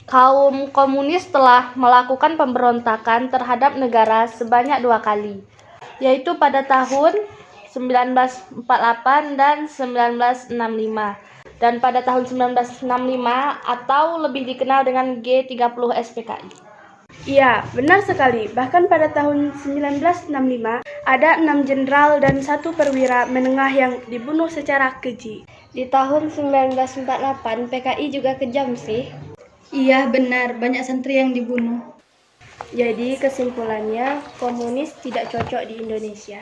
Kaum komunis telah melakukan pemberontakan terhadap negara sebanyak 2 kali, yaitu pada tahun 1948 dan 1965, dan pada tahun 1965 atau lebih dikenal dengan G30 SPKI. Iya, benar sekali. Bahkan pada tahun 1965, ada 6 jenderal dan 1 perwira menengah yang dibunuh secara keji. Di tahun 1948, PKI juga kejam sih. Iya, benar. Banyak santri yang dibunuh. Jadi kesimpulannya, komunis tidak cocok di Indonesia.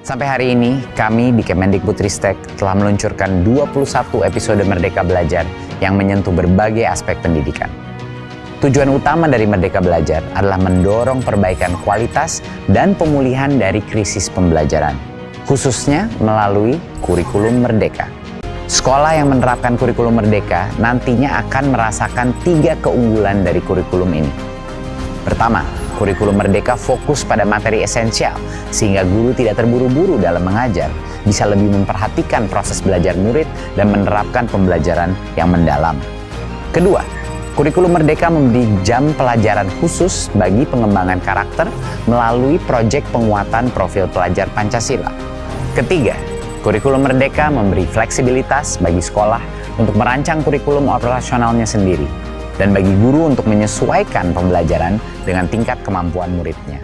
Sampai hari ini, kami di Kemendikbudristek telah meluncurkan 21 episode Merdeka Belajar yang menyentuh berbagai aspek pendidikan. Tujuan utama dari Merdeka Belajar adalah mendorong perbaikan kualitas dan pemulihan dari krisis pembelajaran, khususnya melalui kurikulum Merdeka. Sekolah yang menerapkan kurikulum Merdeka nantinya akan merasakan 3 keunggulan dari kurikulum ini. Pertama, kurikulum Merdeka fokus pada materi esensial, sehingga guru tidak terburu-buru dalam mengajar, bisa lebih memperhatikan proses belajar murid dan menerapkan pembelajaran yang mendalam. Kedua, kurikulum Merdeka memberi jam pelajaran khusus bagi pengembangan karakter melalui proyek penguatan profil pelajar Pancasila. Ketiga, kurikulum Merdeka memberi fleksibilitas bagi sekolah untuk merancang kurikulum operasionalnya sendiri, dan bagi guru untuk menyesuaikan pembelajaran dengan tingkat kemampuan muridnya.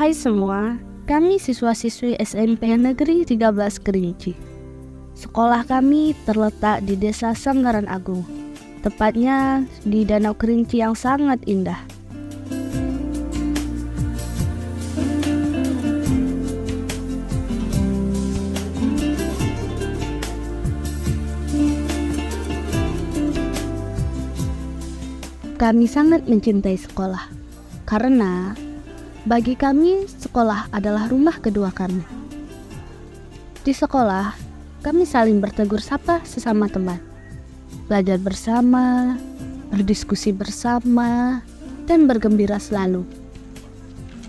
Hai semua, kami siswa-siswi SMP Negeri 13 Kerinci. Sekolah kami terletak di Desa Sanggaran Agung, tepatnya di Danau Kerinci yang sangat indah. Kami sangat mencintai sekolah, karena bagi kami sekolah adalah rumah kedua kami. Di sekolah, kami saling bertegur sapa sesama teman, belajar bersama, berdiskusi bersama, dan bergembira selalu.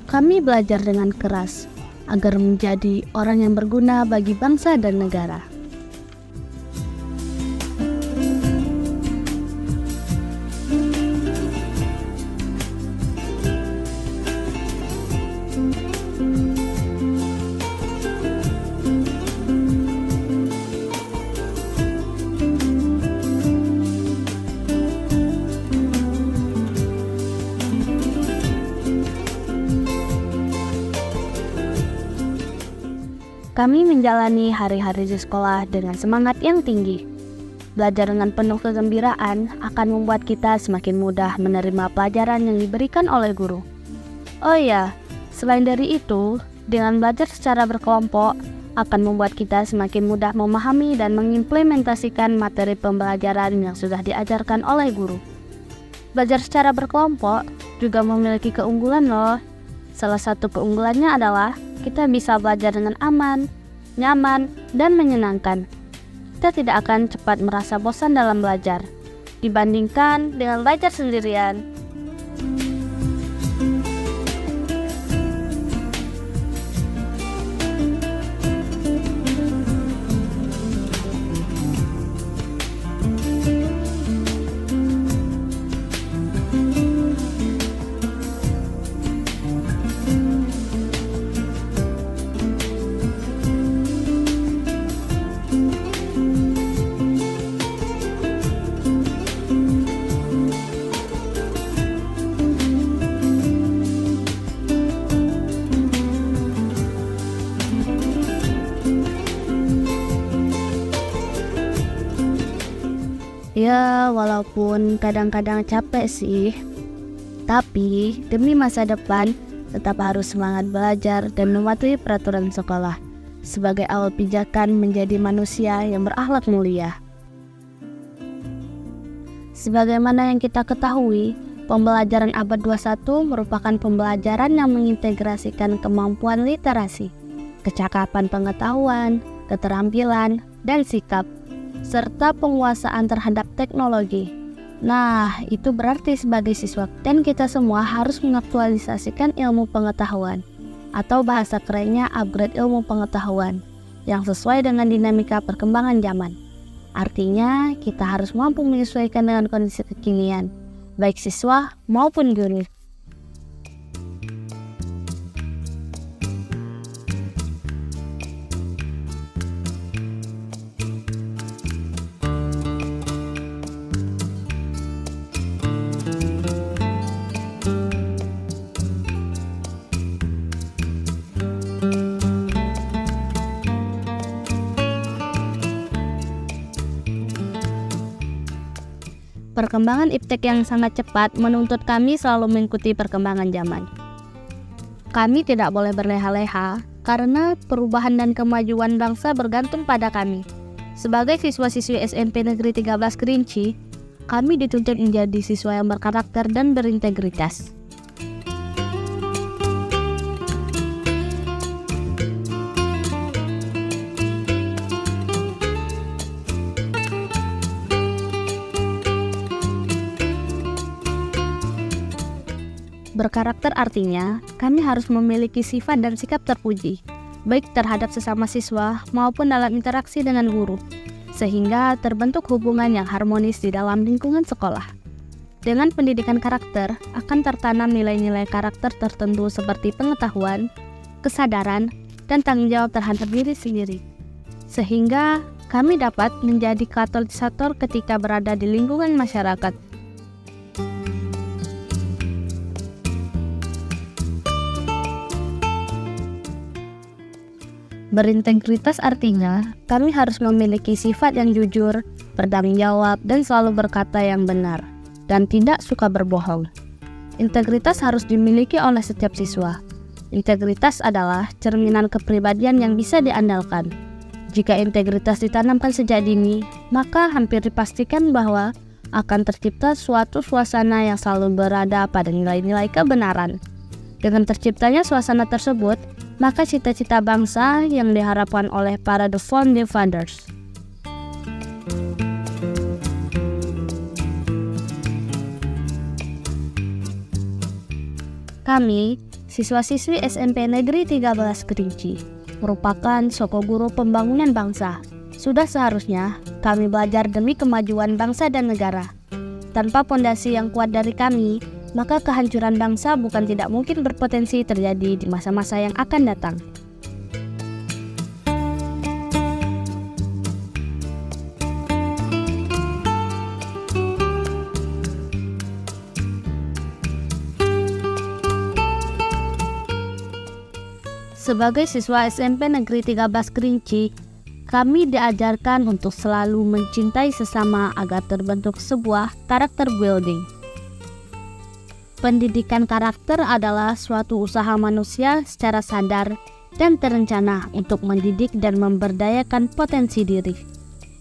Kami belajar dengan keras agar menjadi orang yang berguna bagi bangsa dan negara. Kami menjalani hari-hari di sekolah dengan semangat yang tinggi. Belajar dengan penuh kegembiraan akan membuat kita semakin mudah menerima pelajaran yang diberikan oleh guru. Oh iya, selain dari itu, dengan belajar secara berkelompok akan membuat kita semakin mudah memahami dan mengimplementasikan materi pembelajaran yang sudah diajarkan oleh guru. Belajar secara berkelompok juga memiliki keunggulan loh. Salah satu keunggulannya adalah kita bisa belajar dengan aman, nyaman, dan menyenangkan. Kita tidak akan cepat merasa bosan dalam belajar, dibandingkan dengan belajar sendirian. Ya, walaupun kadang-kadang capek sih, tapi demi masa depan tetap harus semangat belajar dan mematuhi peraturan sekolah sebagai awal pijakan menjadi manusia yang berakhlak mulia. Sebagaimana yang kita ketahui, pembelajaran abad 21 merupakan pembelajaran yang mengintegrasikan kemampuan literasi, kecakapan pengetahuan, keterampilan, dan sikap, serta penguasaan terhadap teknologi. Nah, itu berarti sebagai siswa dan kita semua harus mengaktualisasikan ilmu pengetahuan, atau bahasa kerennya upgrade ilmu pengetahuan, yang sesuai dengan dinamika perkembangan zaman. Artinya, kita harus mampu menyesuaikan dengan kondisi kekinian, baik siswa maupun guru. Perkembangan iptek yang sangat cepat menuntut kami selalu mengikuti perkembangan zaman. Kami tidak boleh berleha-leha karena perubahan dan kemajuan bangsa bergantung pada kami. Sebagai siswa-siswi SMP Negeri 13 Kerinci, kami dituntut menjadi siswa yang berkarakter dan berintegritas. Berkarakter artinya, kami harus memiliki sifat dan sikap terpuji, baik terhadap sesama siswa maupun dalam interaksi dengan guru, sehingga terbentuk hubungan yang harmonis di dalam lingkungan sekolah. Dengan pendidikan karakter, akan tertanam nilai-nilai karakter tertentu seperti pengetahuan, kesadaran, dan tanggung jawab terhadap diri sendiri, sehingga kami dapat menjadi katalisator ketika berada di lingkungan masyarakat. Berintegritas artinya kami harus memiliki sifat yang jujur, bertanggung jawab, dan selalu berkata yang benar, dan tidak suka berbohong. Integritas harus dimiliki oleh setiap siswa. Integritas adalah cerminan kepribadian yang bisa diandalkan. Jika integritas ditanamkan sejak dini, maka hampir dipastikan bahwa akan tercipta suatu suasana yang selalu berada pada nilai-nilai kebenaran. Dengan terciptanya suasana tersebut, maka cita-cita bangsa yang diharapkan oleh para The Founding Fathers. Kami, siswa-siswi SMP Negeri 13 Kerinci, merupakan soko guru pembangunan bangsa. Sudah seharusnya kami belajar demi kemajuan bangsa dan negara. Tanpa pondasi yang kuat dari kami, maka kehancuran bangsa bukan tidak mungkin berpotensi terjadi di masa-masa yang akan datang. Sebagai siswa SMP Negeri 13 Kerinci, kami diajarkan untuk selalu mencintai sesama agar terbentuk sebuah karakter building. Pendidikan karakter adalah suatu usaha manusia secara sadar dan terencana untuk mendidik dan memberdayakan potensi diri.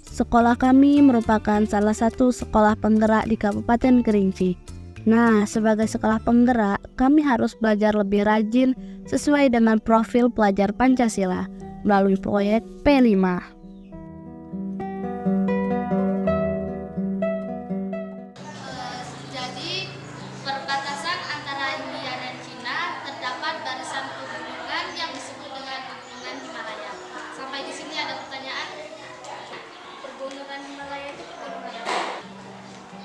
Sekolah kami merupakan salah satu sekolah penggerak di Kabupaten Kerinci. Nah, sebagai sekolah penggerak, kami harus belajar lebih rajin sesuai dengan profil pelajar Pancasila melalui proyek P5. Jadi, perbatasan antara India dan Cina terdapat barisan pegunungan yang disebut dengan pegunungan Himalaya. Sampai di sini ada pertanyaan? Pegunungan Himalaya itu pegunungan apa?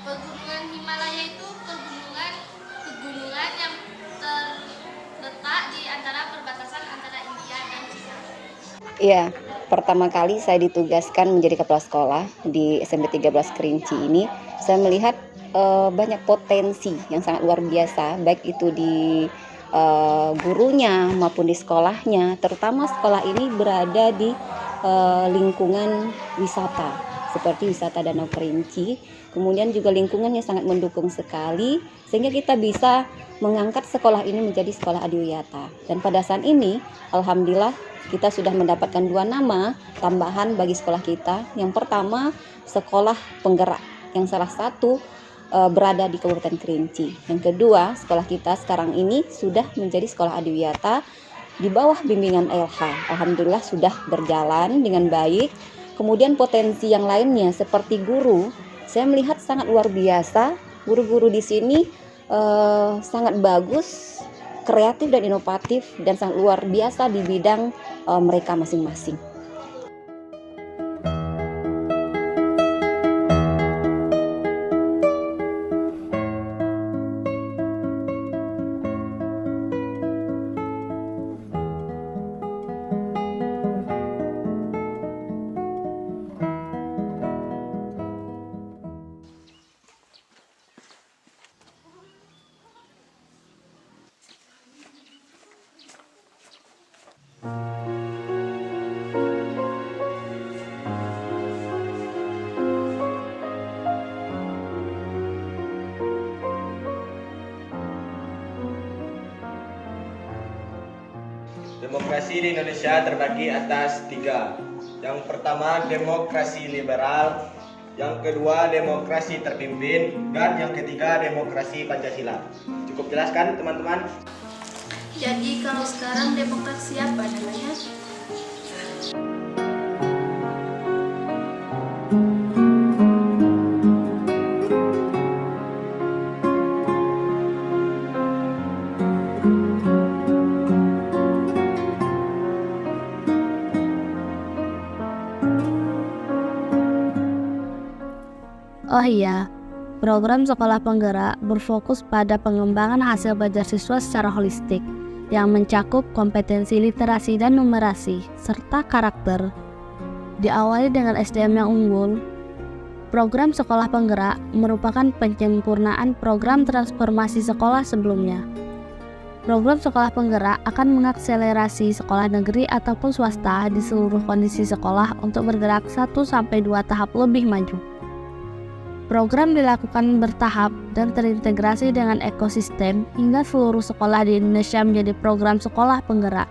Pegunungan Himalaya itu pegunungan yang terletak di antara perbatasan antara India dan Cina. Iya, pertama kali saya ditugaskan menjadi kepala sekolah di SMP 13 Kerinci ini, saya melihat banyak potensi yang sangat luar biasa, baik itu di gurunya maupun di sekolahnya. Terutama sekolah ini berada di lingkungan wisata, seperti wisata Danau Kerinci. Kemudian juga lingkungannya sangat mendukung sekali, sehingga kita bisa mengangkat sekolah ini menjadi sekolah adiwiyata. Dan pada saat ini, alhamdulillah, kita sudah mendapatkan 2 nama tambahan bagi sekolah kita. Yang pertama, sekolah penggerak, yang salah satu berada di Kabupaten Kerinci. Yang kedua, sekolah kita sekarang ini sudah menjadi sekolah adiwiyata di bawah bimbingan LH. Alhamdulillah sudah berjalan dengan baik. Kemudian potensi yang lainnya seperti guru, saya melihat sangat luar biasa. Guru-guru di sini sangat bagus, kreatif dan inovatif, dan sangat luar biasa di bidang mereka masing-masing. Demokrasi di Indonesia terbagi atas 3. Yang pertama demokrasi liberal, yang kedua demokrasi terpimpin, dan yang ketiga demokrasi Pancasila. Cukup jelas kan teman-teman? Jadi kalau sekarang demokrasi apa namanya? Oh iya, program Sekolah Penggerak berfokus pada pengembangan hasil belajar siswa secara holistik yang mencakup kompetensi literasi dan numerasi, serta karakter. Diawali dengan SDM yang unggul, program Sekolah Penggerak merupakan penyempurnaan program transformasi sekolah sebelumnya. Program sekolah penggerak akan mengakselerasi sekolah negeri ataupun swasta di seluruh kondisi sekolah untuk bergerak 1-2 tahap lebih maju. Program dilakukan bertahap dan terintegrasi dengan ekosistem hingga seluruh sekolah di Indonesia menjadi program sekolah penggerak.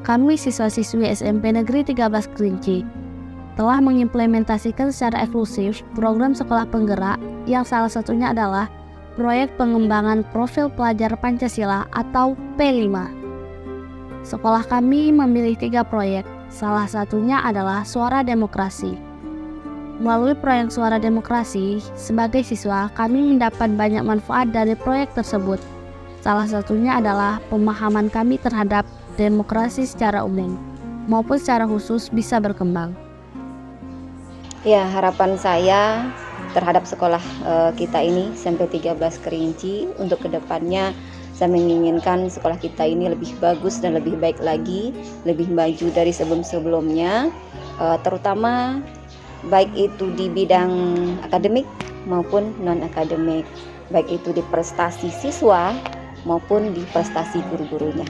Kami siswa-siswi SMP Negeri 13 Kerinci telah mengimplementasikan secara eksklusif program sekolah penggerak yang salah satunya adalah proyek pengembangan profil pelajar Pancasila atau P5. Sekolah kami memilih 3 proyek, salah satunya adalah Suara Demokrasi. Melalui proyek Suara Demokrasi, sebagai siswa kami mendapat banyak manfaat dari proyek tersebut. Salah satunya adalah pemahaman kami terhadap demokrasi secara umum maupun secara khusus bisa berkembang. Ya, harapan saya terhadap sekolah kita ini SMP 13 Kerinci untuk kedepannya saya menginginkan sekolah kita ini lebih bagus dan lebih baik lagi, lebih maju dari sebelum-sebelumnya, terutama baik itu di bidang akademik maupun non-akademik, baik itu di prestasi siswa maupun di prestasi guru-gurunya.